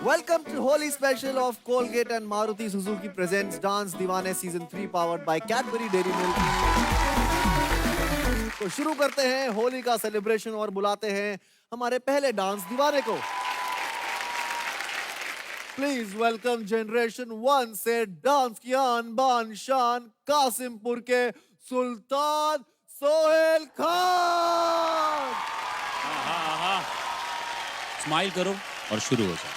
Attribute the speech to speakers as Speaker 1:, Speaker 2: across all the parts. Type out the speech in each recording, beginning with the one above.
Speaker 1: Welcome to Holi special of Colgate and Maruti Suzuki presents Dance Diwane Season 3 powered by Cadbury Dairy Milk. तो शुरू करते हैं होली का celebration और बुलाते हैं हमारे पहले डांस दीवाने को. Please welcome Generation 1 से डांस की आन बान शान कासिमपुर के सुल्तान सोहेल खान.
Speaker 2: स्माइल करो और शुरू हो जाए.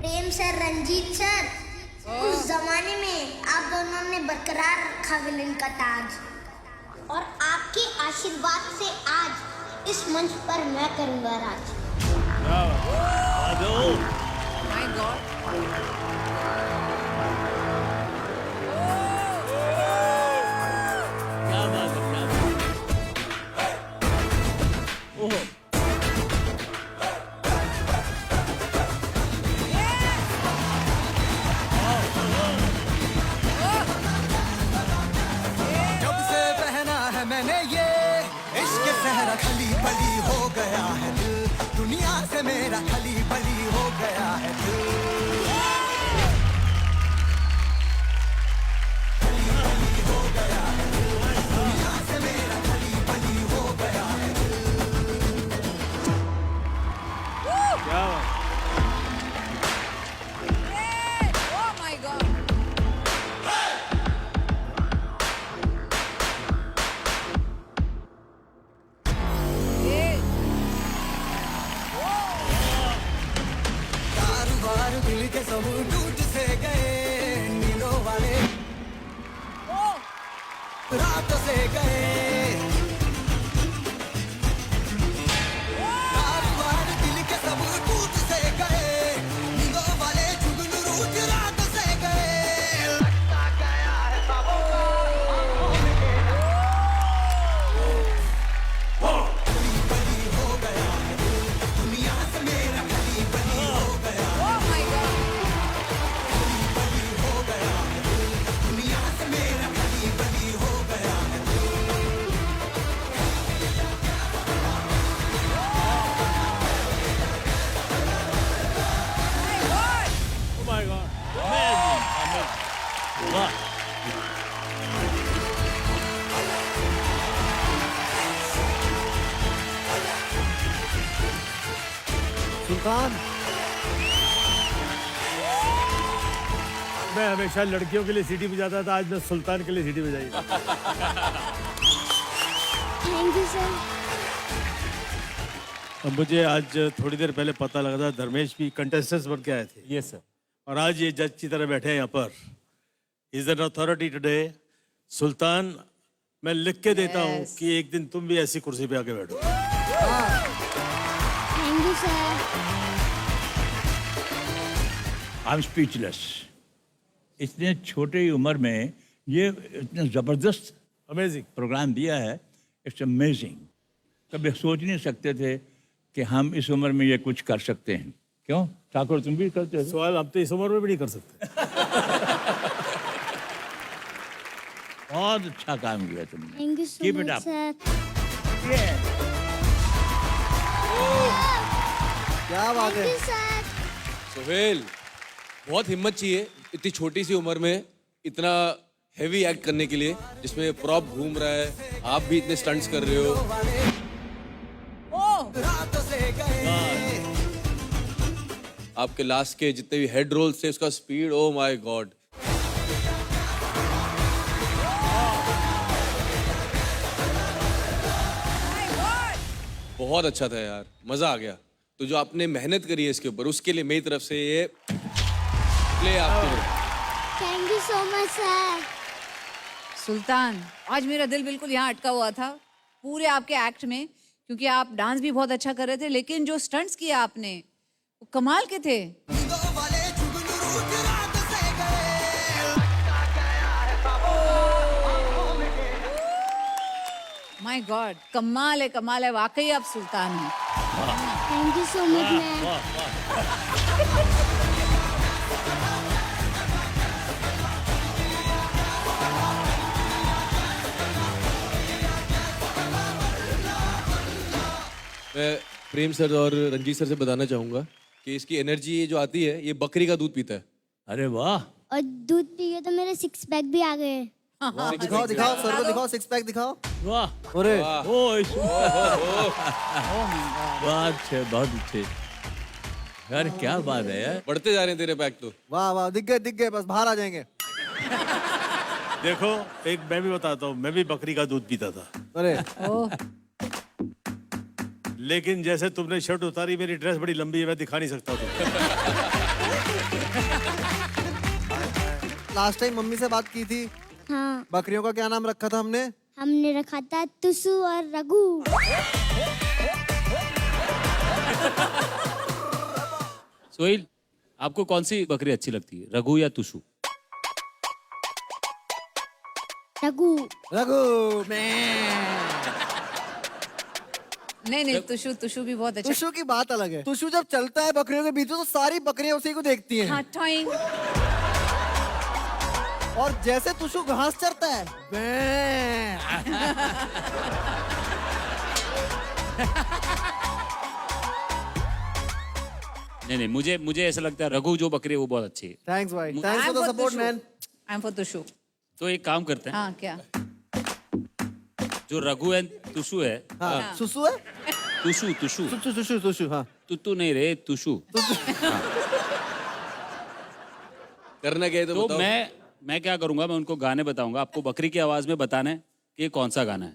Speaker 3: प्रेम सर, रंजीत सर, उस जमाने में आप दोनों ने बरकरार रखा विलन का ताज, और आपके आशीर्वाद से आज इस मंच पर मैं करूंगा राज.
Speaker 4: My God.
Speaker 2: क्या बात है, क्या बात है. ओहो.
Speaker 5: जब से पहना है मैंने ये इश्क सहरा खली बली हो गया है दिल, दुनिया से मेरा खली बली हो गया है दिल. खली बली हो गया है दिल, दुनिया से मेरा खली बली हो गया है दिल.
Speaker 2: क्या बात.
Speaker 4: Oh my God.
Speaker 5: कारोबार दिल के सब टूट से गए, नीलों वाले रातों से गए. कारोबार दिल के सब टूट से गए, नीलों वाले जुगनू रूठ रात से गए. लगता गया है बाबू खली बली हो गया है दिल, दुनिया से मेरा खली बली हो गया.
Speaker 4: Oh my God.
Speaker 5: खली बली हो गया है दिल, दुनिया से मेरा खली बली हो गया है दिल.
Speaker 2: Oh my God. Amazing, amazing. वाह.
Speaker 1: सुल्तान,
Speaker 6: मैं हमेशा लड़कियों के लिए सीटी बजाता था, आज मैं सुल्तान के लिए सीटी बजाई.
Speaker 3: Thank you sir.
Speaker 6: अब मुझे आज थोड़ी देर पहले पता लगा था धर्मेश भी कंटेस्टेंट्स बन के आए थे.
Speaker 2: Yes sir.
Speaker 6: और आज ये जज की तरह बैठे हैं यहाँ पर. Is an authority today. Sultan, मैं लिख के देता हूँ कि एक दिन तुम भी ऐसी कुर्सी पे आके बैठो.
Speaker 3: Thank you sir.
Speaker 7: I am speechless. इतने छोटे ही उम्र में ये इतना ज़बरदस्त
Speaker 6: अमेजिंग.
Speaker 7: प्रोग्राम दिया है. It's amazing. कभी सोच नहीं सकते थे कि हम इस उम्र में ये कुछ कर सकते हैं. क्यों ठाकुर, तुम भी करते हो?
Speaker 6: सवाल अब तो इस उम्र में भी नहीं कर सकते.
Speaker 7: बहुत अच्छा काम किया तुमने.
Speaker 3: Thank you so
Speaker 7: Keep it
Speaker 3: much
Speaker 7: up.
Speaker 3: Sir.
Speaker 1: क्या बात
Speaker 3: थैंक
Speaker 1: है.
Speaker 3: You sir.
Speaker 8: सोहेल, बहुत हिम्मत चाहिए इतनी छोटी सी उम्र में इतना हेवी एक्ट करने के लिए, जिसमें प्रॉप घूम रहा है, आप भी इतने स्टंट्स कर रहे हो.
Speaker 4: Oh.
Speaker 5: रातों से गए.
Speaker 8: आपके लास्ट के जितने भी हेड रोल्स थे, उसका speed, oh my God.
Speaker 4: My God.
Speaker 8: बहुत अच्छा था यार, मजा आ गया. तो जो आपने मेहनत करी है इसके ऊपर, उसके लिए मेरी तरफ से ये प्ले आपके लिए.
Speaker 3: Thank you so much sir.
Speaker 4: Sultan, आज मेरा दिल बिल्कुल यहाँ अटका हुआ था पूरे आपके एक्ट में, क्योंकि आप डांस भी बहुत अच्छा कर रहे थे, लेकिन जो स्टंट्स किए आपने वो कमाल के थे.
Speaker 5: नीलों वाले जुगनू रूठ रात से गए. लगता गया है बाबू
Speaker 4: माय गॉड, कमाल है वाकई आप सुल्तान हैं.
Speaker 3: Thank you so much ma'am.
Speaker 8: Prem sir और रंजीत सर से बताना चाहूंगा कि इसकी एनर्जी जो आती है ये बकरी का दूध पीता है।
Speaker 7: अरे वाह,
Speaker 3: और दूध पी के तो मेरे 6 पैक भी आ गए।
Speaker 1: दिखाओ दिखाओ सर को दिखाओ, 6 पैक दिखाओ।
Speaker 7: वाह,
Speaker 1: अरे
Speaker 7: ओ बहुत अच्छे, बहुत अच्छे यार, क्या बात है यार।
Speaker 8: बढ़ते जा रहे हैं तेरे पैक तो।
Speaker 1: वाह वाह, दिख गए, बस बाहर आ जाएंगे।
Speaker 6: देखो, एक मैं भी बताता हूँ, मैं भी बकरी का दूध पीता था,
Speaker 1: अरे
Speaker 6: लेकिन जैसे तुमने शर्ट उतारी, मेरी ड्रेस बड़ी लंबी है, मैं दिखा नहीं सकता तुमको।
Speaker 1: लास्ट टाइम मम्मी से बात की थी,
Speaker 3: हाँ,
Speaker 1: बकरियों का क्या नाम रखा था हमने?
Speaker 3: हमने रखा था तुसु और रघु।
Speaker 2: सोहिल, आपको कौन सी बकरी अच्छी लगती है, रघु या तुषु?
Speaker 3: रघु।
Speaker 1: रघु
Speaker 4: नहीं, तुषु भी बहुत अच्छा।
Speaker 1: तुषु की बात अलग है। तुषु जब चलता है बकरियों के बीच में तो सारी बकरियां उसी को देखती हैं।
Speaker 4: हाँ, टॉइंग।
Speaker 1: और जैसे तुषु घास चरता है, बैं।
Speaker 2: नहीं, मुझे ऐसा लगता है रघु जो बकरी है वो बहुत अच्छी है।
Speaker 1: थैंक्स भाई, thanks for the support man.
Speaker 4: I am for Tushu.
Speaker 2: तो एक काम करते हैं,
Speaker 4: हाँ, क्या?
Speaker 2: जो रघु एंड तुषु है,
Speaker 1: हाँ, सुसु है?
Speaker 2: तुषु
Speaker 1: तुषु, हाँ।
Speaker 2: तुतु नहीं रे, तुषु।
Speaker 8: करना क्या है तो
Speaker 2: तो
Speaker 8: बताओ।
Speaker 2: मैं क्या करूंगा, मैं उनको गाने बताऊंगा, आपको बकरी की आवाज में बताना है कि ये कौन सा गाना है।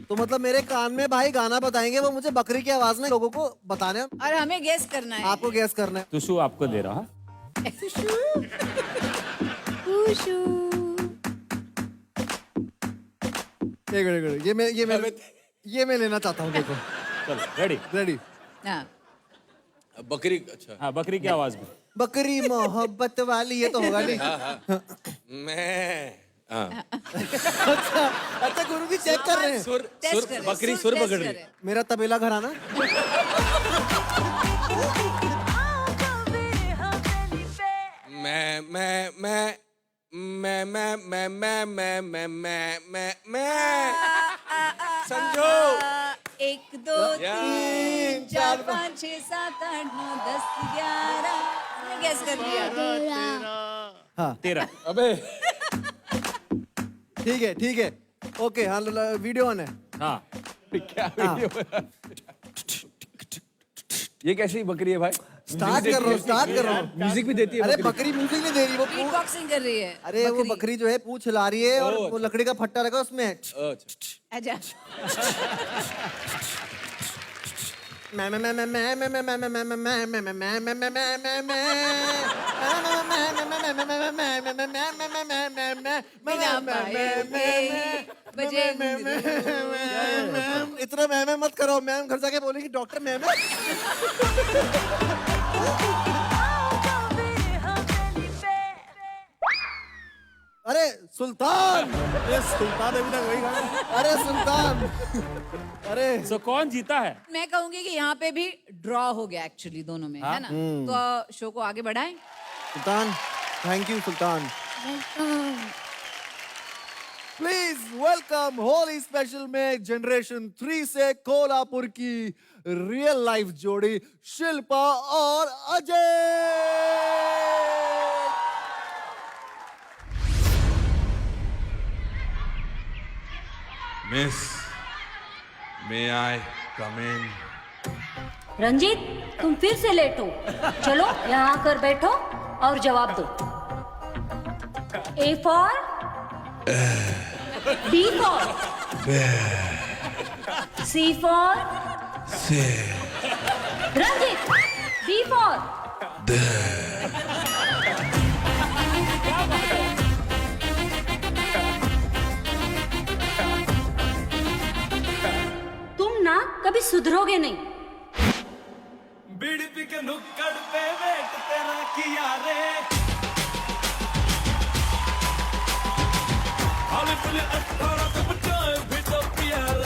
Speaker 1: तो मतलब मेरे कान में भाई गाना बताएंगे, वो मुझे बकरी की आवाज में लोगों को बताने,
Speaker 4: और हमें गेस करना है।
Speaker 1: आपको गैस करना है।
Speaker 2: तुषु आपको दे रहा हूं।
Speaker 3: तुसु।
Speaker 1: एक मिनट, ये मैं लेना चाहता हूँ। देखो,
Speaker 2: चलो, रेडी?
Speaker 1: रेडी।
Speaker 4: हाँ,
Speaker 8: बकरी, अच्छा।
Speaker 2: हाँ, बकरी की आवाज में।
Speaker 1: बकरी मोहब्बत वाली, ये तो होगा नहीं।
Speaker 8: मैं
Speaker 1: अच्छा गुरु जी चेक कर रहे हैं।
Speaker 4: टेस्ट करें,
Speaker 8: बकरी सुर
Speaker 4: टेस्ट
Speaker 8: पकड़ रही है।
Speaker 4: करें।
Speaker 1: मेरा तबेला घराना।
Speaker 8: मैं समझो।
Speaker 4: 1 2 3 4 5 6 7 8 9 10 11। हमने गेस कर लिया।
Speaker 1: हाँ
Speaker 2: 13।
Speaker 8: अबे
Speaker 1: ठीक है ओके। हाँ वीडियो ऑन है।
Speaker 2: हाँ,
Speaker 8: क्या वीडियो? ये कैसी बकरी है भाई?
Speaker 1: स्टार्ट कर रहा हूँ।
Speaker 8: म्यूजिक भी देती है
Speaker 1: अरे
Speaker 8: बकरी?
Speaker 1: बकरी म्यूजिक नहीं दे रही, वो
Speaker 4: बीट बॉक्सिंग कर रही है।
Speaker 1: अरे वो बकरी जो है पूंछ हिला रही है और वो लकड़ी का फट्टा लगा उसमें।
Speaker 4: अच्छा,
Speaker 1: इतना मैम मत करो, मैम घर जाके बोलेगी डॉक्टर मैम। अरे सुल्तान, सुल्तान अभी तक वही गाना। अरे सुल्तान, अरे
Speaker 2: सो कौन जीता है?
Speaker 4: मैं कहूंगी कि यहाँ पे भी ड्रॉ हो गया एक्चुअली दोनों में, है ना? तो शो को आगे बढ़ाएं।
Speaker 1: Sultan, thank you Sultan. Please welcome Holi special में जनरेशन 3 से कोल्हापुर की रियल लाइफ जोड़ी शिल्पा और Ajay.
Speaker 9: Miss, may I come in?
Speaker 10: Ranjit, तुम फिर से लेट हो। चलो यहाँ आकर बैठो और जवाब दो। A for B for C for Ranjit, D for तुम ना कभी सुधरोगे नहीं।
Speaker 5: बिड़पी के नुक्कड़ पे वेट तेरा किया रे, हाले पुले 18 पे बचाए भी तो प्यार।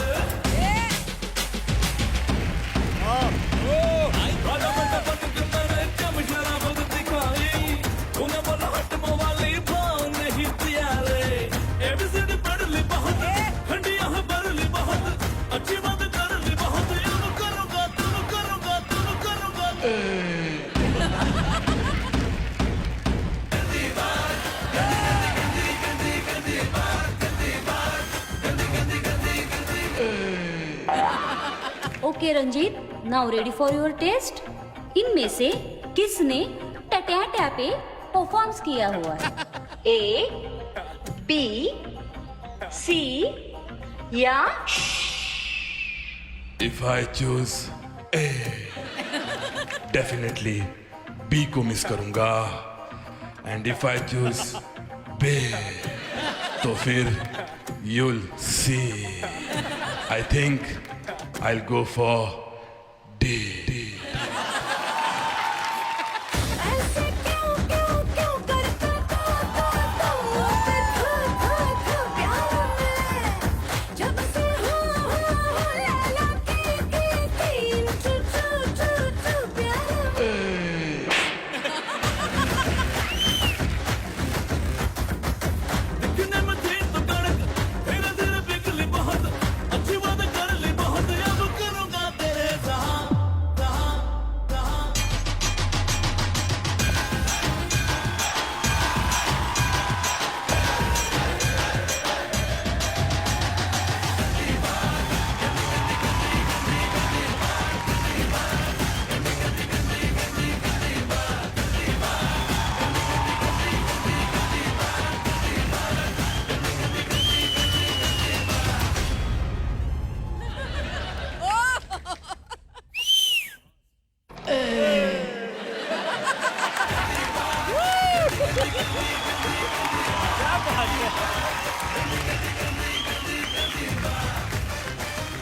Speaker 5: राजा बंदा बन के मैंने जब शराब दिखाई, तूने बोला हट मोवाली भाव नहीं तैयार। एबीसीडी पढ़ ली बहुत, खंडिया है पढ़ ली बहुत,
Speaker 10: okay Ranjit, now ready for your test. इनमें से किसने टटैटा पे परफॉर्म्स किया हुआ है? ए, बी, सी या
Speaker 9: If I choose A, definitely B को मिस करूंगा. And if I choose B, तो फिर you'll see. I think I'll go for D.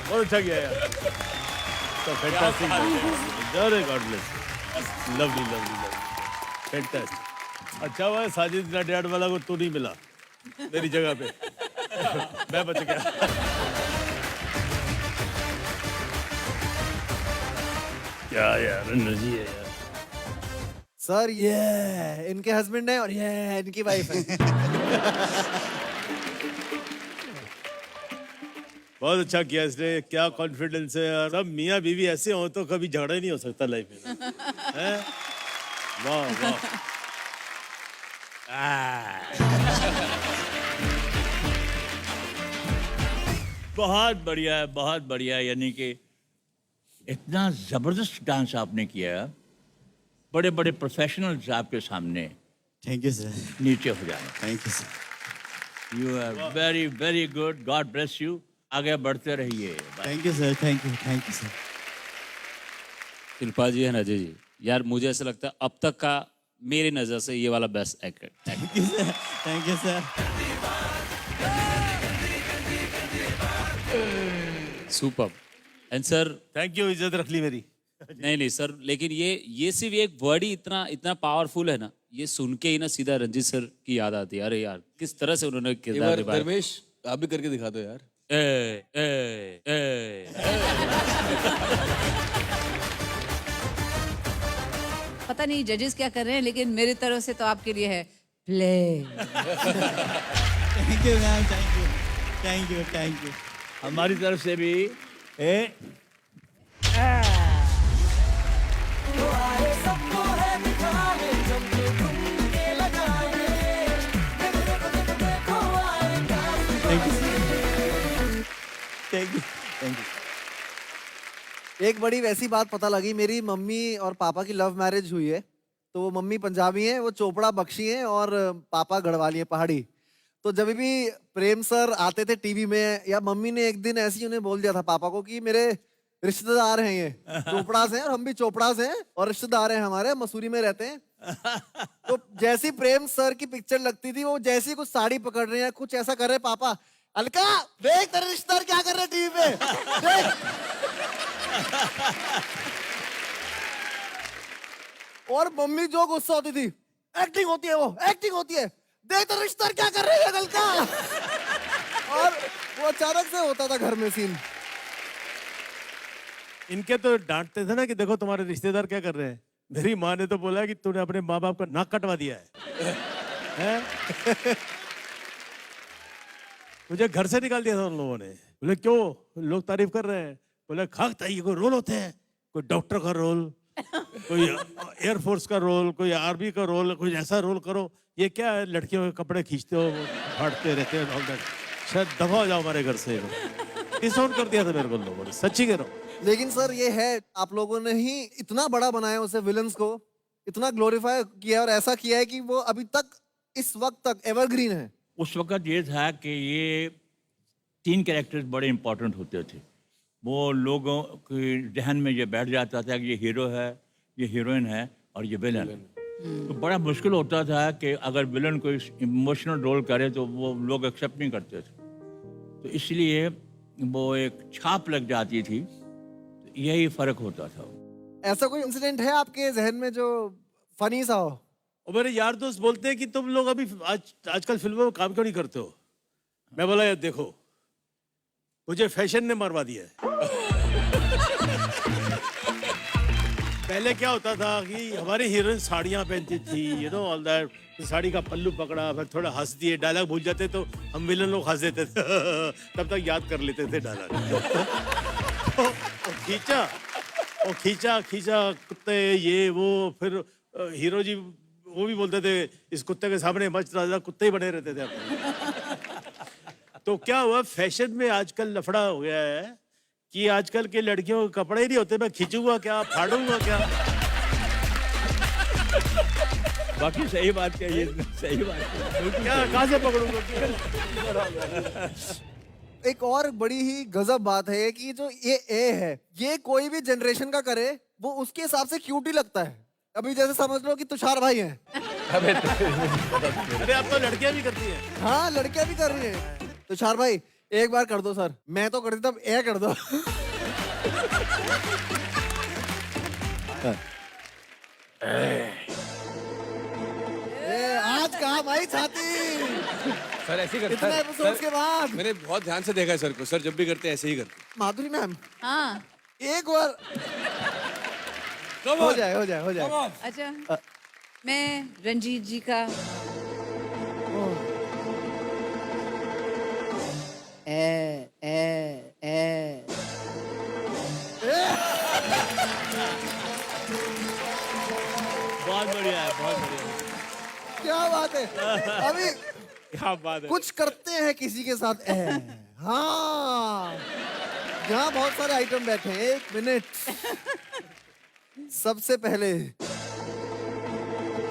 Speaker 6: बहुत अच्छा किया यार. So fantastic. Very God bless. Lovely, lovely, lovely. Fantastic. अच्छा हुआ साजिद डैड वाला को तू नहीं मिला मेरी जगह पे. मैं बच गया. क्या यार एनर्जी है यार.
Speaker 1: सर ये इनके हस्बैंड है और ये इनकी वाइफ है.
Speaker 6: बहुत अच्छा किया इसने. क्या कॉन्फिडेंस है यार. सब मियाँ बीवी ऐसे हो तो कभी झगड़ा ही नहीं हो सकता लाइफ में. हैं? वाह वाह.
Speaker 7: बहुत बढ़िया है, बहुत बढ़िया. यानी कि इतना जबरदस्त डांस आपने किया. बड़े बड़े प्रोफेशनल्स आपके सामने.
Speaker 1: Thank you sir.
Speaker 7: नीचे हो जाना.
Speaker 1: Thank you sir.
Speaker 7: You are very very good. God bless you. आगे बढ़ते रहिए.
Speaker 1: Thank you sir. Thank you sir.
Speaker 2: Shilpa ji and Ajay ji, यार मुझे ऐसा लगता है अब तक का मेरी नजर से ये वाला best act.
Speaker 1: Thank you sir. Thank you sir.
Speaker 2: Super. And sir
Speaker 6: thank you. इज्जत रख ली मेरी.
Speaker 2: नहीं सर, लेकिन ये सिर्फ एक वर्ड ही इतना इतना पावरफुल है ना. ये सुन के ही ना सीधा रंजीत सर की याद आती है. अरे यार किस तरह से उन्होंने
Speaker 8: एक
Speaker 2: किरदार
Speaker 8: बार
Speaker 2: निभाया.
Speaker 8: धर्मेश आप भी करके दिखा दो यार.
Speaker 2: ए, ए, ए.
Speaker 4: पता नहीं जजेस क्या कर रहे हैं, लेकिन मेरी तरफ से तो आपके लिए है play.
Speaker 1: Thank you ma'am. Thank you. Thank you. Thank you.
Speaker 7: हमारी तरफ से भी
Speaker 1: थैंक यू. Thank you. एक बड़ी वैसी बात पता लगी. मेरी मम्मी और पापा की लव मैरिज हुई है. तो वो मम्मी पंजाबी हैं, वो चोपड़ा बख्शी हैं और पापा गढ़वाली हैं, पहाड़ी. तो जब भी प्रेम सर आते थे टीवी में, या मम्मी ने एक दिन ऐसे ही उन्हें बोल दिया था पापा को कि मेरे रिश्तेदार हैं ये चोपड़ा से हैं और हम भी चोपड़ा से हैं और रिश्तेदार हैं हमारे, मसूरी में रहते हैं. तो जैसी प्रेम सर की पिक्चर लगती थी, वो जैसी कुछ साड़ी पकड़ रहे हैं, कुछ ऐसा कर रहे हैं, पापा अलका देख तेरे रिश्तेदार क्या कर रहे हैं टीवी पे देख. और मम्मी जो गुस्सा होती थी, एक्टिंग होती है, वो एक्टिंग होती है, देख तेरे रिश्तेदार क्या कर रहे हैं अलका. और वो अचानक से होता था घर में सीन.
Speaker 6: इनके तो डांटते थे ना कि देखो तुम्हारे रिश्तेदार क्या कर रहे हैं. मेरी माँ ने तो बोला कि तूने अपने माँ बाप का नाक कटवा दिया है. मुझे घर से निकाल दिया था उन लोगों ने. बोले क्यों, लोग तारीफ कर रहे हैं. बोले खाक ताई कोई रोल होते हैं, कोई डॉक्टर का रोल, कोई एयरफोर्स का रोल, कोई आर्मी का रोल, कोई ऐसा रोल करो। ये क्या है, लड़कियों के कपड़े खींचते हो, फाड़ते रहते हो, all that। शायद दफा हो जाओ हमारे घर से। डिसऑन कर दिया था मेरे को लोगों ने, सच्ची कह रहा हूँ।
Speaker 1: लेकिन सर ये है, आप लोगों ने ही इतना बड़ा बनाया उसे, विलन्स को इतना ग्लोरीफाई किया और ऐसा किया है कि वो अभी तक, इस वक्त तक एवरग्रीन है।
Speaker 7: उस वक्त ये था कि ये 3 कैरेक्टर्स बड़े इंपॉर्टेंट होते थे। वो लोगों के जहन में ये बैठ जाता था कि ये हीरो है, ये हीरोइन है और ये विलन। तो बड़ा मुश्किल होता था कि अगर विलन कोई इमोशनल रोल करे तो वो लोग एक्सेप्ट नहीं करते थे। तो इसलिए वो एक छाप लग जाती थी, तो यही फर्क होता था।
Speaker 1: ऐसा कोई इंसिडेंट है आपके जहन में जो फनी सा हो?
Speaker 6: और मेरे यार दोस्त बोलते हैं कि तुम लोग अभी आजकल फिल्मों में काम क्यों नहीं करते हो? मैं बोला यार देखो, मुझे फैशन ने मरवा दिया है। पहले क्या होता था कि हमारी हीरोइन साड़ियाँ पहनती थी, you know all that. Sari का पल्लू पकड़ा, फिर थोड़ा हंस दिए, डायलॉग भूल जाते तो हम विलन लोग हंस देते थे। तब तक याद कर लेते थे डायलॉग। खींचा कुत्ते, ये वो। फिर हीरो जी वो भी बोलते थे, इस कुत्ते के सामने मच राजा, कुत्ते ही बने रहते थे अपने। तो क्या हुआ, फैशन में आजकल लफड़ा हो गया है कि आजकल के लड़कियों के कपड़े ही नहीं होते। मैं खींचूंगा क्या, फाड़ूंगा क्या?
Speaker 7: बाकी सही बात कही, सही बात है।
Speaker 6: क्या, कहाँ से पकड़ूंगा?
Speaker 1: एक और बड़ी ही गजब बात है कि जो ये ए है, ये कोई भी जनरेशन का करे वो उसके हिसाब से क्यूट ही लगता है। अभी जैसे समझ लो कि तुषार भाई हैं।
Speaker 6: अरे अब तो लड़कियां भी करती हैं।
Speaker 1: हाँ, लड़कियां भी कर रही हैं। तुषार भाई एक बार कर दो सर, मैं तो करती तब ए कर दो। आज कहा भाई छाती,
Speaker 8: सर ऐसे ही करते
Speaker 1: इतना
Speaker 8: हैं।
Speaker 1: एपिसोड्स के बाद।
Speaker 8: मैंने बहुत ध्यान से देखा है सर को, सर जब भी करते हैं ऐसे ही करते हैं।
Speaker 1: माधुरी मैम
Speaker 4: हाँ
Speaker 1: एक बार हो जाए।
Speaker 4: अच्छा, मैं रंजीत जी का
Speaker 6: बहुत बढ़िया है, बहुत बढ़िया।
Speaker 1: क्या बात है। अभी
Speaker 6: क्या बात है।
Speaker 1: कुछ करते हैं किसी के साथ हाँ, जहाँ बहुत सारे आइटम बैठे हैं। 1 मिनट, सबसे पहले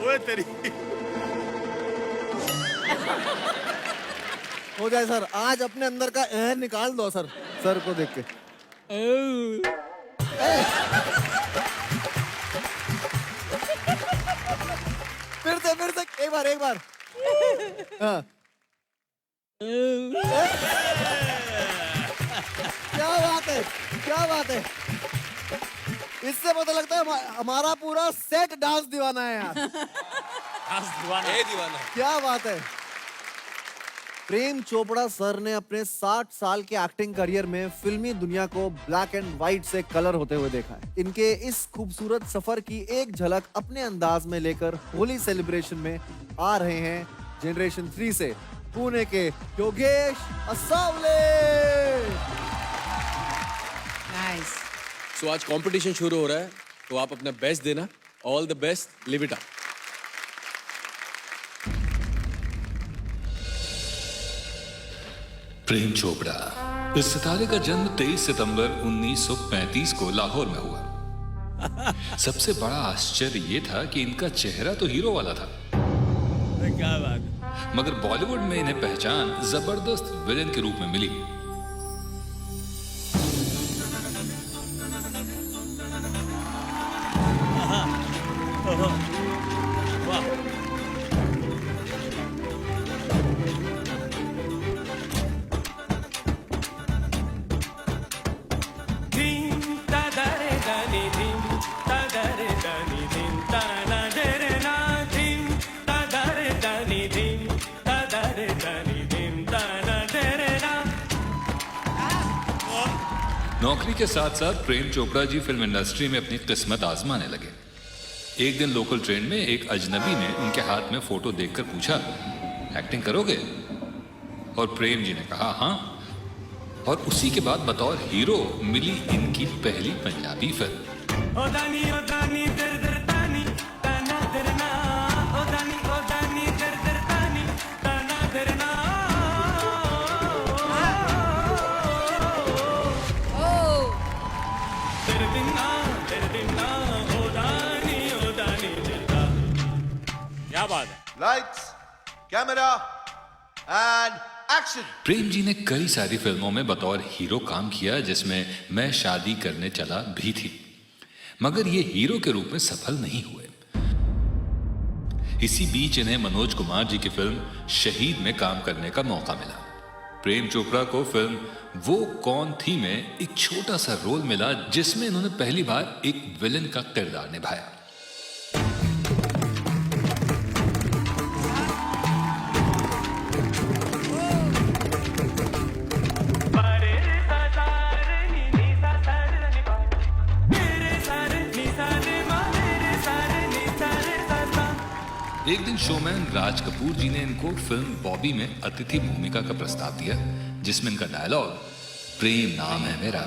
Speaker 6: ओए तेरी।
Speaker 1: हो जाए सर, आज अपने अंदर का निकाल दो सर, सर को देख के। फिर से एक बार। हाँ। क्या बात है। इससे पता लगता है हमारा पूरा सेट डांस दीवाना है यार।
Speaker 8: दीवाना।
Speaker 1: क्या बात है। प्रेम चोपड़ा सर ने अपने 60 साल के एक्टिंग करियर में फिल्मी दुनिया को ब्लैक एंड व्हाइट से कलर होते हुए देखा है। इनके इस खूबसूरत सफर की एक झलक अपने अंदाज में लेकर होली सेलिब्रेशन में आ रहे हैं जनरेशन 3 से पुणे के योगेश असावले।
Speaker 4: नाइस।
Speaker 8: सो आज कंपटीशन शुरू हो रहा है, तो आप अपना बेस्ट देना। All the best, live it up.
Speaker 11: Prem Chopra, इस सितारे का जन्म 23 सितंबर 1935 को लाहौर में हुआ। सबसे बड़ा आश्चर्य ये था कि इनका चेहरा तो हीरो वाला था,
Speaker 7: क्या बात,
Speaker 11: मगर बॉलीवुड में इन्हें पहचान जबरदस्त विलेन के रूप में मिली। नौकरी के साथ साथ प्रेम चोपड़ा जी फिल्म इंडस्ट्री में अपनी किस्मत आजमाने लगे। एक दिन लोकल ट्रेन में एक अजनबी ने उनके हाथ में फोटो देखकर पूछा, एक्टिंग करोगे? और प्रेम जी ने कहा हाँ, और उसी के बाद बतौर हीरो मिली इनकी पहली पंजाबी फिल्म।
Speaker 5: ओ दानी दर दर तानी ताना दरना ओ दानी दर दर तानी ताना दरना
Speaker 2: क्या बात है।
Speaker 12: Lights, camera, and action.
Speaker 11: Prem ji ने कई सारी फिल्मों में बतौर हीरो काम किया जिसमें मैं शादी करने चला भी थी, मगर ये हीरो के रूप में सफल नहीं हुए। इसी बीच इन्हें मनोज कुमार जी की फिल्म शहीद में काम करने का मौका मिला। प्रेम चोपड़ा को फिल्म वो कौन थी में एक छोटा सा रोल मिला जिसमें इन्होंने पहली बार एक विलन का किरदार निभाया। एक दिन शोमैन राज कपूर जी ने इनको फिल्म बॉबी में अतिथि भूमिका का प्रस्ताव दिया, जिसमें इनका डायलॉग प्रेम नाम है मेरा।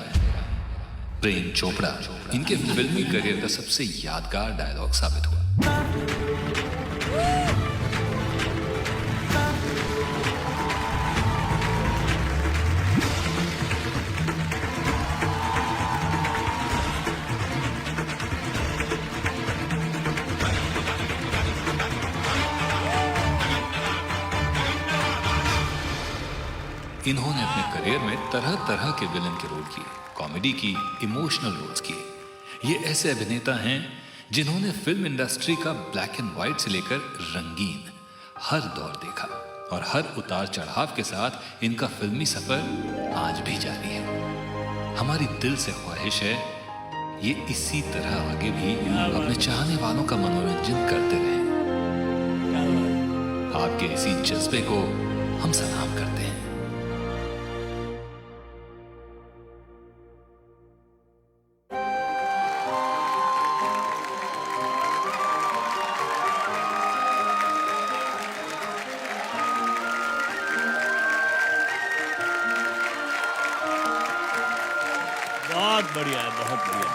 Speaker 11: प्रेम चोपड़ा इनके फिल्मी करियर का सबसे यादगार डायलॉग साबित हुआ। इन्होंने अपने करियर में तरह तरह के विलन के रोल किए, कॉमेडी की, इमोशनल रोल्स किए। ये ऐसे अभिनेता हैं जिन्होंने फिल्म इंडस्ट्री का ब्लैक एंड व्हाइट से लेकर रंगीन हर दौर देखा और हर उतार चढ़ाव के साथ इनका फिल्मी सफर आज भी जारी है। हमारी दिल से ख्वाहिश है ये इसी तरह आगे भी अपने चाहने वालों का मनोरंजन करते रहें। आपके इसी जज्बे को हम सलाम करते हैं।
Speaker 7: बहुत बढ़िया है, बहुत बढ़िया।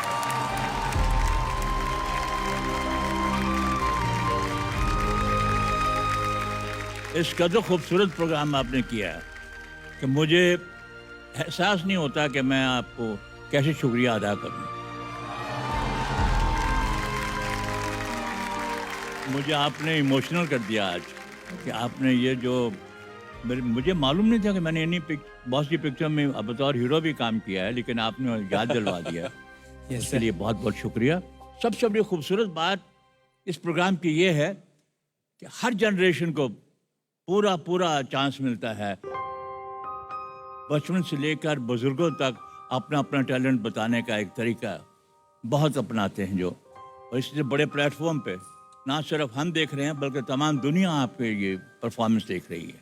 Speaker 7: इस कदर खूबसूरत प्रोग्राम आपने किया है कि मुझे एहसास नहीं होता कि मैं आपको कैसे शुक्रिया अदा करूं। मुझे आपने इमोशनल कर दिया आज कि आपने ये जो मुझे मालूम नहीं था कि मैंने इन्हीं बॉस की पिक्चर में बतौर हीरो भी काम किया है, लेकिन आपने याद दिलवा दिया। इसके लिए बहुत बहुत शुक्रिया। सबसे बड़ी खूबसूरत बात इस प्रोग्राम की ये है कि हर जनरेशन को पूरा पूरा चांस मिलता है, बचपन से लेकर बुजुर्गों तक अपना अपना टैलेंट बताने का एक तरीका बहुत अपनाते हैं जो, और इसलिए बड़े प्लेटफॉर्म पे ना सिर्फ हम देख रहे हैं बल्कि तमाम दुनिया आपके ये परफॉर्मेंस देख रही है।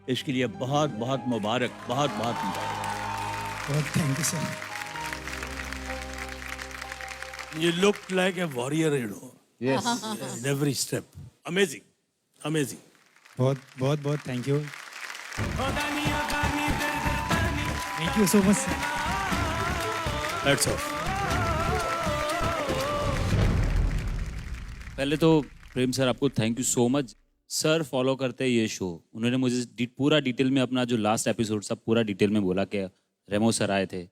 Speaker 7: इसके लिए बहुत बहुत मुबारक, बहुत बहुत मुबारक।
Speaker 5: Thank you sir. You looked like a warrior, you know.
Speaker 1: Yes.
Speaker 5: In every step. Amazing. Amazing.
Speaker 13: बहुत thank you. Thank you so much sir.
Speaker 5: That's all.
Speaker 2: पहले तो प्रेम सर आपको thank you so much. Sir follow करते हैं ये show. उन्होंने मुझे पूरा डिटेल में अपना जो लास्ट एपिसोड सब पूरा डिटेल में बोला कि रेमो सर आए थे,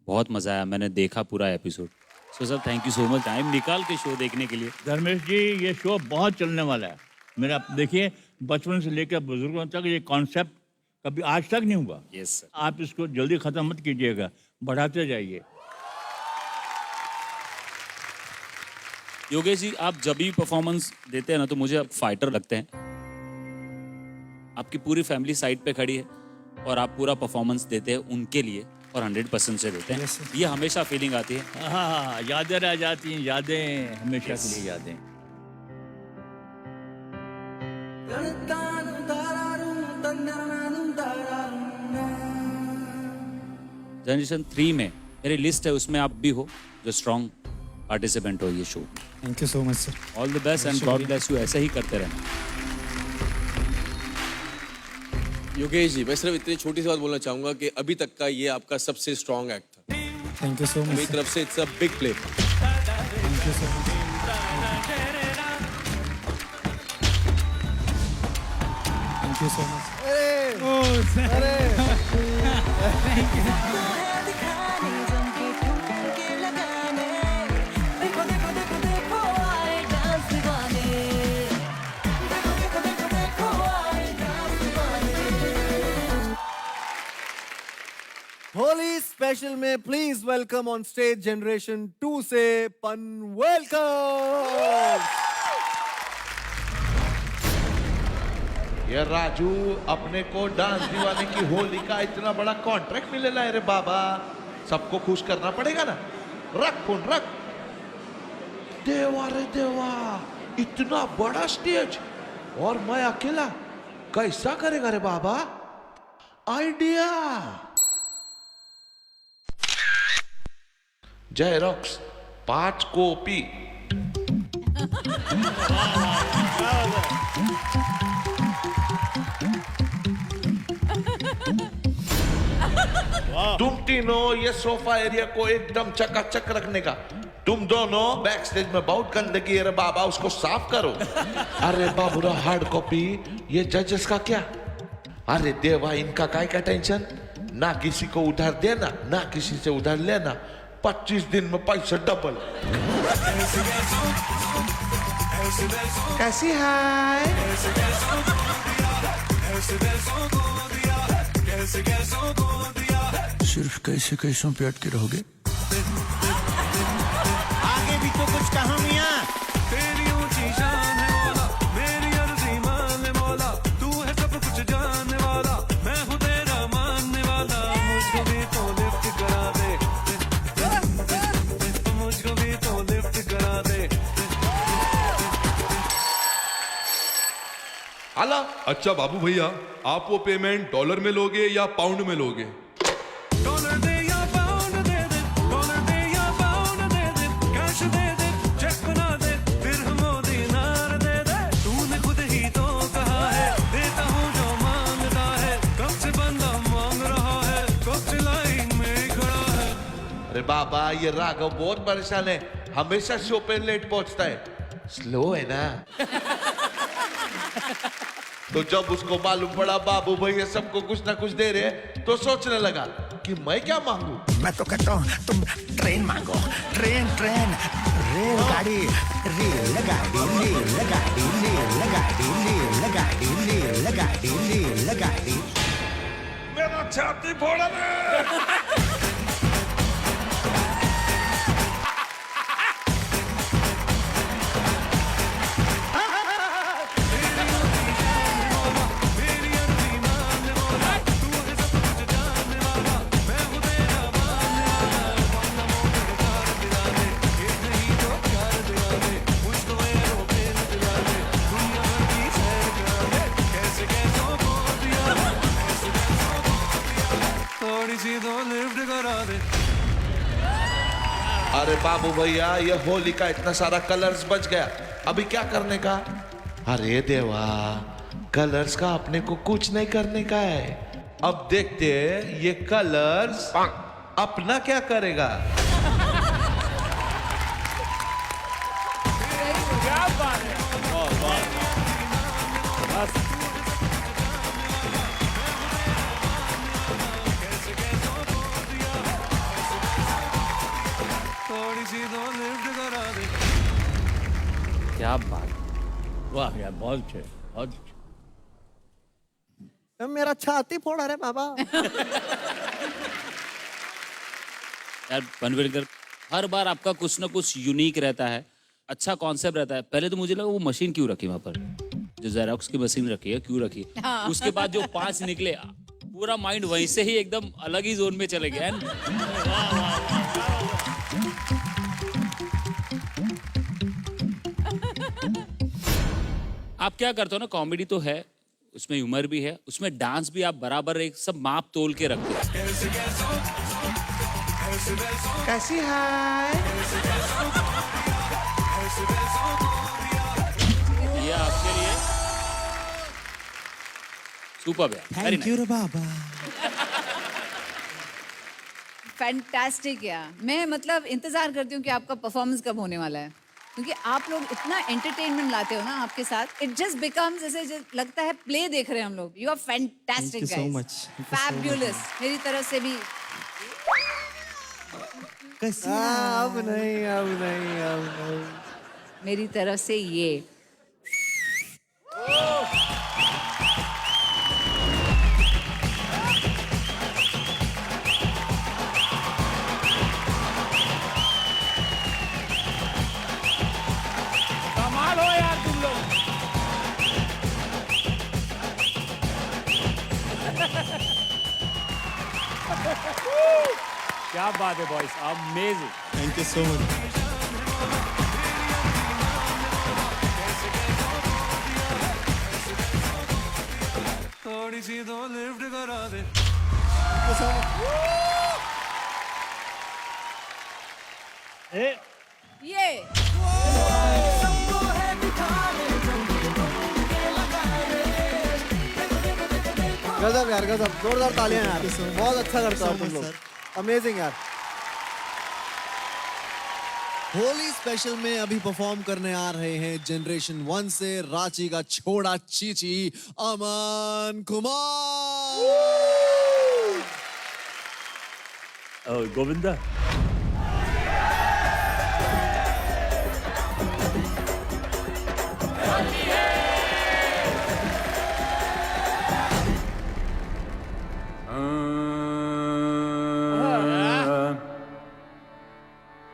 Speaker 2: बहुत मज़ा आया, मैंने देखा पूरा episode. So sir thank you so much time निकाल के शो देखने के लिए।
Speaker 7: धर्मेश जी ये शो बहुत चलने वाला है। मेरा देखिए बचपन से लेकर बुजुर्गों तक ये कॉन्सेप्ट कभी आज तक नहीं हुआ।
Speaker 2: Yes sir.
Speaker 7: आप इसको जल्दी ख़त्म मत कीजिएगा, बढ़ाते जाइए।
Speaker 2: योगेश जी आप जब भी परफॉर्मेंस देते हैं ना तो मुझे आप फाइटर लगते हैं। आपकी पूरी फैमिली साइड पे खड़ी है और आप पूरा परफॉर्मेंस देते हैं उनके लिए और 100% से देते हैं। ये हमेशा फीलिंग आती है।
Speaker 7: हाँ, यादें रह जाती हैं, यादें हमेशा के लिए यादें।
Speaker 2: जनरेशन 3 में मेरी लिस्ट है, उसमें आप भी हो जो स्ट्रॉन्ग पार्टिसिपेंट हो ये show.
Speaker 13: Thank you so much sir.
Speaker 2: All the best and God bless you. ऐसा ही करते रहना।
Speaker 8: योगेश जी मैं सिर्फ इतनी छोटी सी बात बोलना चाहूंगा कि अभी तक का ये आपका सबसे स्ट्रॉन्ग एक्ट था।
Speaker 13: Thank you so much.
Speaker 8: मेरी तरफ से it's a big play.
Speaker 13: Thank you so much. Thank you so much. Thank you.
Speaker 1: Holi special में please welcome on stage generation 2 से पन वेलकम।
Speaker 12: ये राजू अपने को डांस दीवाने की होली का इतना बड़ा कॉन्ट्रैक्ट मिलेला है रे बाबा, सबको खुश करना पड़ेगा ना। रख फोन रख। देवा रे देवा, इतना बड़ा स्टेज और मैं अकेला, कैसा करेगा रे बाबा? आइडिया। जय रॉक्स 5 कॉपी। तुम तीनों ये सोफा एरिया को एकदम चकाचक रखने का। तुम दोनों बैक स्टेज में बहुत गंदगी है रे बाबा, उसको साफ करो। अरे बाबूरा हार्ड कॉपी, ये जजेस का क्या? अरे देवा, इनका काय का टेंशन? ना किसी को उधार देना ना किसी से उधार लेना, 25 दिन में पैसा डबल। कैसी है?
Speaker 5: सिर्फ कैसे कैसों पे अटके रहोगे?
Speaker 14: आगे भी तो कुछ कहानियां। तेरी ऊंची शान है मौला, मेरी अर्जी मान मौला, तू है सब कुछ जानने वाला, मैं हूँ तेरा मानने वाला, मुझको भी तो लिफ्ट करा दे, मुझको भी तो लिफ्ट करा दे।
Speaker 12: आला।
Speaker 9: अच्छा बाबू भैया, आप वो पेमेंट डॉलर में लोगे या पाउंड में लोगे?
Speaker 14: डॉलर दे या पाउंड दे दे, डॉलर दे या पाउंड दे दे, कैश दे दे, चेक बना दे, दिरहम दिनार दे दे, तूने खुद ही तो कहा है, देता हूँ जो मांगता है, कब से बंदा मांग रहा है, कब से लाइन में खड़ा है।
Speaker 12: अरे बाबा, ये राघव बहुत परेशान है, हमेशा शो पे लेट पहुंचता है, स्लो है ना। तो जब उसको मालूम पड़ा बाबू भैया सबको कुछ ना कुछ दे रहे, तो सोचने लगा कि मैं क्या मांगू।
Speaker 5: मैं तो कहता हूँ तुम ट्रेन मांगो। ट्रेन ट्रेन, रेलगाड़ी, रेलगाड़ी, रेलगाड़ी, रेलगाड़ी, रेलगाड़ी, रेलगाड़ी, रेलगाड़ी।
Speaker 9: मेरा छाती फोड़ा रे।
Speaker 14: थोड़ी सी तो लिफ्ट करा दे।
Speaker 12: अरे बाबू भैया, ये होली का इतना सारा कलर्स बच गया, अभी क्या करने का? अरे देवा, कलर्स का अपने को कुछ नहीं करने का है। अब देखते हैं ये कलर्स अपना क्या करेगा।
Speaker 6: क्या बात है, वाह वाह।
Speaker 14: थोड़ी सी तो लिफ्ट करा दे।
Speaker 2: क्या बात।
Speaker 7: वाह यार, बहुत अच्छे, बहुत अच्छे।
Speaker 1: तो मेरा छाती फोड़ा रे बाबा।
Speaker 2: यार पनवेलकर, हर बार आपका कुछ ना कुछ यूनिक रहता है, अच्छा कॉन्सेप्ट रहता है। पहले तो मुझे लगा वो मशीन क्यों रखी वहां पर, जो जेरोक्स की मशीन रखी है क्यों रखी है?
Speaker 4: हाँ।
Speaker 2: उसके बाद जो 5 निकले, पूरा माइंड वहीं से ही एकदम अलग ही जोन में चले गया। आप क्या करते हो ना, कॉमेडी तो है, उसमें ह्यूमर भी है, उसमें डांस भी आप बराबर एक सब माप तोल के रखते हो।
Speaker 12: कैसी है?
Speaker 2: ये आपके लिए सुपर है।
Speaker 13: थैंक यू रे बाबा।
Speaker 4: फैंटास्टिक यार। मैं मतलब इंतजार करती हूँ कि आपका परफॉर्मेंस कब होने वाला है, क्योंकि आप लोग इतना एंटरटेनमेंट लाते हो ना आपके साथ, इट जस्ट बिकम्स ऐसे लगता है प्ले देख रहे हैं हम लोग। You are fantastic
Speaker 13: Thank you so
Speaker 4: guys,
Speaker 13: much. Thank you so much.
Speaker 4: Fabulous. मेरी तरफ से भी
Speaker 1: अब नहीं, अब नहीं, अब नहीं।
Speaker 4: मेरी तरफ से ये
Speaker 6: कमाल हो यार तुम लोग। क्या बात है boys, amazing.
Speaker 13: Thank you so much.
Speaker 14: थोड़ी सी तो लिफ्ट करा दे।
Speaker 4: ये
Speaker 1: गजब यार, गजब। जोरदार तालियां यार, बहुत अच्छा करता हो तुम लोग, अमेजिंग यार।
Speaker 5: होली स्पेशल में अभी परफॉर्म करने आ रहे हैं जनरेशन 1 से रांची का छोड़ा चीची अमन कुमार।
Speaker 6: गोविंदा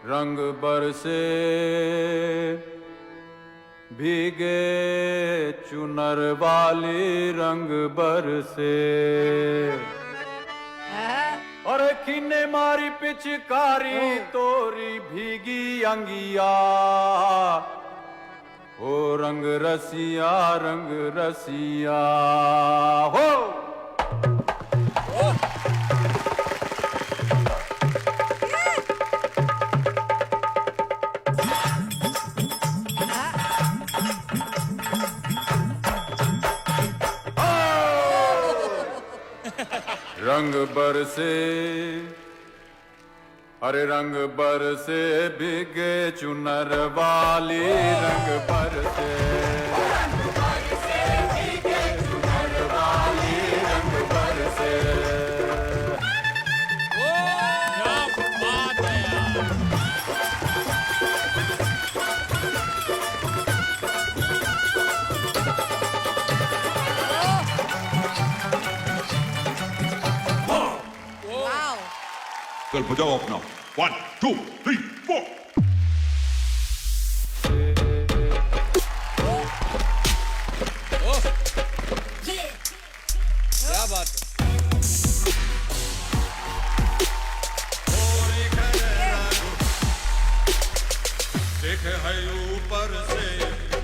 Speaker 15: रंग बरसे भीगे चुनर वाली रंग बरसे और किन्ने मारी पिचकारी तोरी भीगी अंगिया हो रंग रसिया हो रंग बरसे अरे रंग बरसे भीगे चुनर वाली रंग बरसे भीगे चुनर वाली रंग बरसे।
Speaker 6: क्या बात है यार।
Speaker 16: कल बजाओ अपना 1 2 3 4।
Speaker 8: क्या बात है।
Speaker 16: देखे है ऊपर से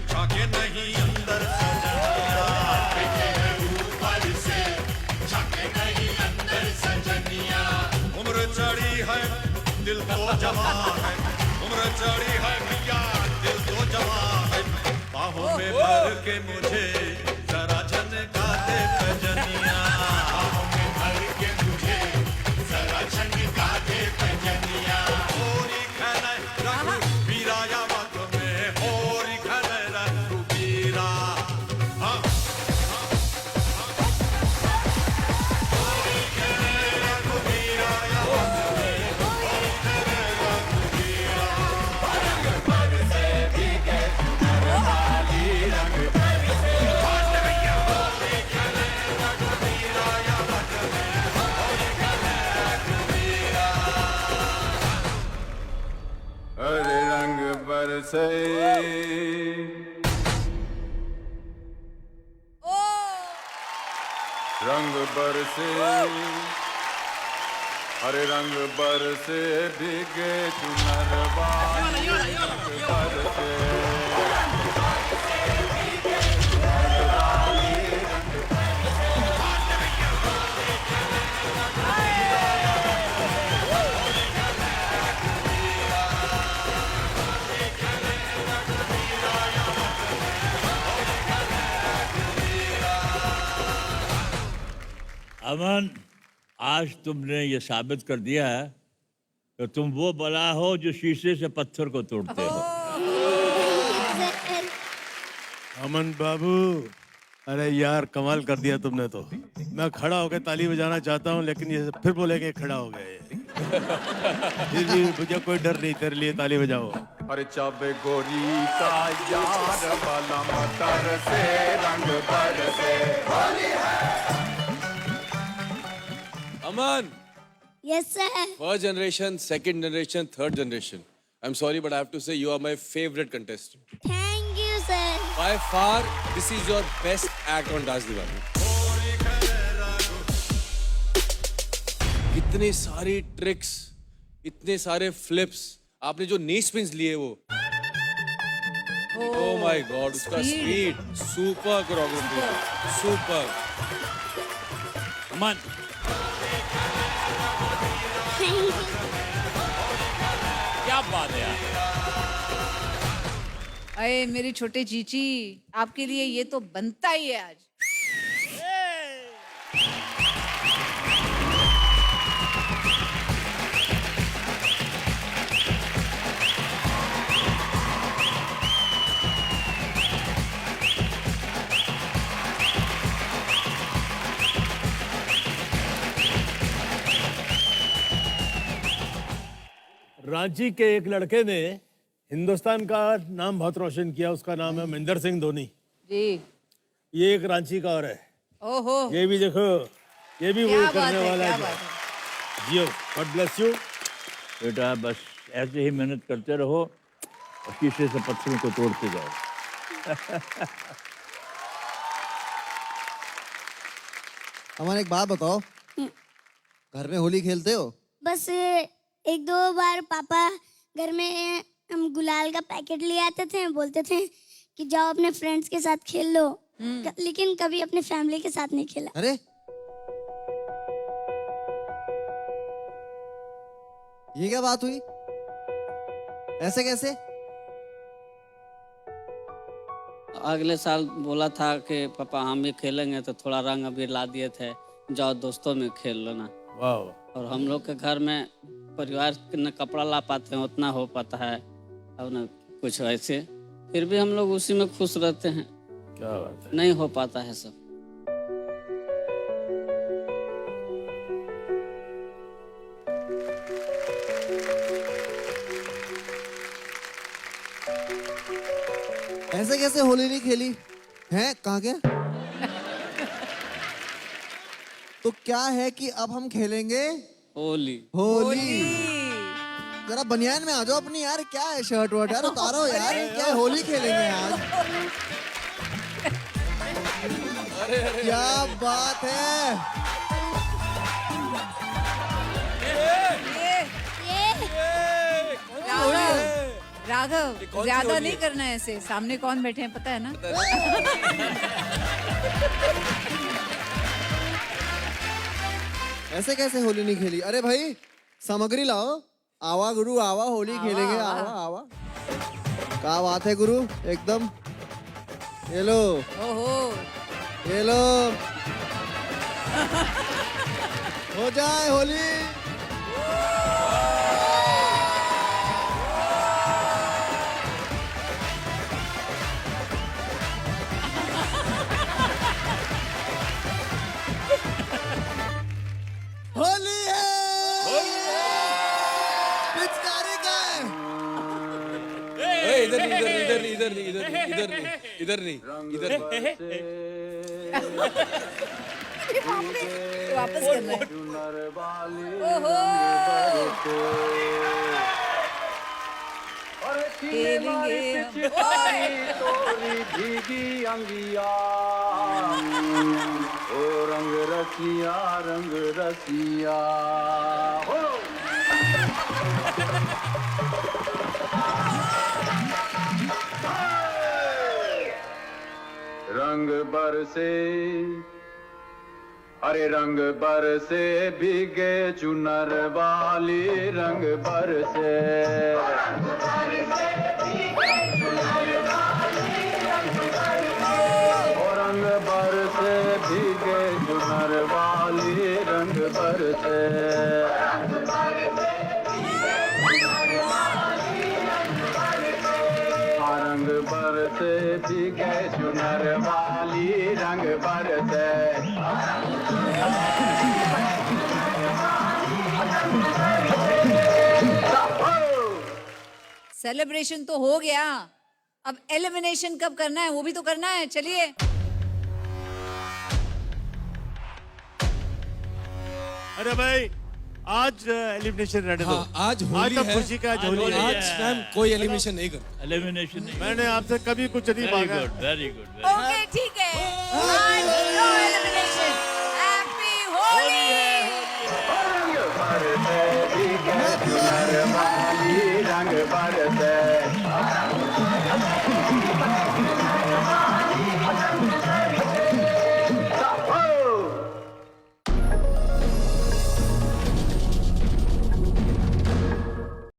Speaker 16: झाके नहीं अंदर सजनिया। देखे है ऊपर से झाके नहीं अंदर सजनिया। उम्र चढ़ी है दिल तो जवान है, उम्र चढ़ी है भैया दिल तो जवान है। बाहों में भर के मुझे जरा झनका दे पैजनिया। बाहों में भर के मुझे जरा झनका दे पैजनिया। होरी खैले रघुबीरा या मत में होरी खैले रघुबीरा। हाँ होरी खैले रघुबीरा या मत में होरी खैले रघुबीरा। रंग बरसे भीगे चुनर वाली रंग बरसे। होरी खैले रघुबीरा या मत में होरी खैले रघुबीरा। अरे रंग बरसे रंग बरसे अरे रंग बरसे भीगे चुनर वाली रंग बरसे।
Speaker 7: अमन, आज तुमने ये साबित कर दिया है तो तुम वो बला हो जो शीशे से पत्थर को तोड़ते हो।
Speaker 6: अमन बाबू, अरे यार कमाल कर दिया तुमने तो। मैं खड़ा होकर ताली बजाना चाहता हूँ लेकिन ये फिर बोलेंगे खड़ा हो गए। फिर भी मुझे कोई डर नहीं, तेरे लिए ताली बजाओ।
Speaker 15: अरे चाबे गोरी का यार वाला मतर से रंग बरसे होली है।
Speaker 8: Aman,
Speaker 3: yes sir.
Speaker 8: First generation, second generation, third generation, I am sorry but I have to say you are my favourite contestant.
Speaker 3: Thank you sir.
Speaker 8: By far this is your best act on dance Deewani. इतनी सारी tricks, इतने सारे flips, आपने जो नी spins लिए वो, oh my God, उसका speed, super choreography, super.
Speaker 2: अमन, क्या बात है यार।
Speaker 4: अरे मेरी छोटे चीची, आपके लिए ये तो बनता ही है आज।
Speaker 6: रांची के एक लड़के ने हिंदुस्तान का नाम बहुत रोशन किया, उसका नाम है महेंद्र सिंह धोनी
Speaker 4: जी।
Speaker 6: ये एक रांची का और है।
Speaker 4: ओहो,
Speaker 6: ये भी देखो, ये भी
Speaker 4: क्या
Speaker 6: वो
Speaker 4: बात
Speaker 6: करने
Speaker 4: है,
Speaker 6: वाला
Speaker 4: क्या
Speaker 6: है।
Speaker 4: बात है।
Speaker 6: जियो, गॉड ब्लेस यू।
Speaker 7: बेटा बस ऐसे ही मेहनत करते रहो और शीशे से पत्थरों को तोड़ते जाओ।
Speaker 1: हमारे एक बात बताओ, घर में होली खेलते हो?
Speaker 3: बस एक दो बार पापा घर में हम गुलाल का पैकेट ले आते थे, बोलते थे कि जाओ अपने फ्रेंड्स के साथ खेल लो, लेकिन कभी अपने फैमिली के साथ नहीं खेला।
Speaker 1: अरे ये क्या बात हुई, ऐसे कैसे?
Speaker 17: अगले साल बोला था कि पापा हम भी खेलेंगे, तो थोड़ा रंग अबीर ला दिए थे, जाओ दोस्तों में खेल लो ना।
Speaker 6: वाह।
Speaker 17: और हम लोग के घर में परिवार न कपड़ा ला पाते हैं, उतना हो पाता है, और न कुछ ऐसे, फिर भी हम लोग उसी में खुश रहते हैं।
Speaker 6: क्या बात है।
Speaker 17: नहीं हो पाता है सब।
Speaker 1: ऐसे कैसे होली नहीं खेली हैं? कहाँ गया? तो क्या है कि अब हम खेलेंगे
Speaker 17: होली।
Speaker 1: होली। जरा बनियान में आ जाओ अपनी यार, क्या है शर्ट वर्ट यार, उतारो यार, क्या है, होली खेलेंगे आज। क्या बात है।
Speaker 4: राघव, ज्यादा नहीं करना है ऐसे, सामने कौन बैठे हैं पता है ना?
Speaker 1: ऐसे कैसे होली नहीं खेली? अरे भाई सामग्री लाओ, आवा गुरु आवा, होली खेलेंगे, आवा आवा। क्या बात है गुरु, एकदम। ये लो,
Speaker 4: ओहो,
Speaker 1: ये लो, हो जाए होली। होली है। पिचकारी का है।
Speaker 8: इधर नहीं, इधर नहीं, इधर नहीं, इधर नहीं, इधर नहीं, इधर नहीं, इधर नहीं।
Speaker 4: वापस करना है। खेलेंगे हम।
Speaker 15: तोरी भीगी अंगिया, ओ रंग रसिया, रंग रसिया हो। रंग बरसे, अरे रंग बरसे भीगे चुनर वाली, रंग बरसे, रंग बरसे भीगे चुनर वाली, रंग बरसे। भीगे चुनर वाली रंग बरसे
Speaker 4: सेलिब्रेशन तो हो गया, अब एलिमिनेशन कब करना है वो भी तो करना है। चलिए
Speaker 6: अरे भाई आज एलिमिनेशन रहने दो।
Speaker 8: हाँ, आज होली
Speaker 6: तो
Speaker 8: है।
Speaker 6: खुशी का आज होली है।
Speaker 8: आज मैम कोई एलिमिनेशन नहीं करता।
Speaker 7: एलिमिनेशन नहीं।
Speaker 6: मैंने आपसे कभी कुछ नहीं
Speaker 7: वेरी
Speaker 6: मांगा।
Speaker 7: Good, very good.
Speaker 4: ओके ठीक है, आज नो एलिमिनेशन। हैप्पी होली।
Speaker 15: रंग बरसे भीगे चुनर वाली रंग बरसे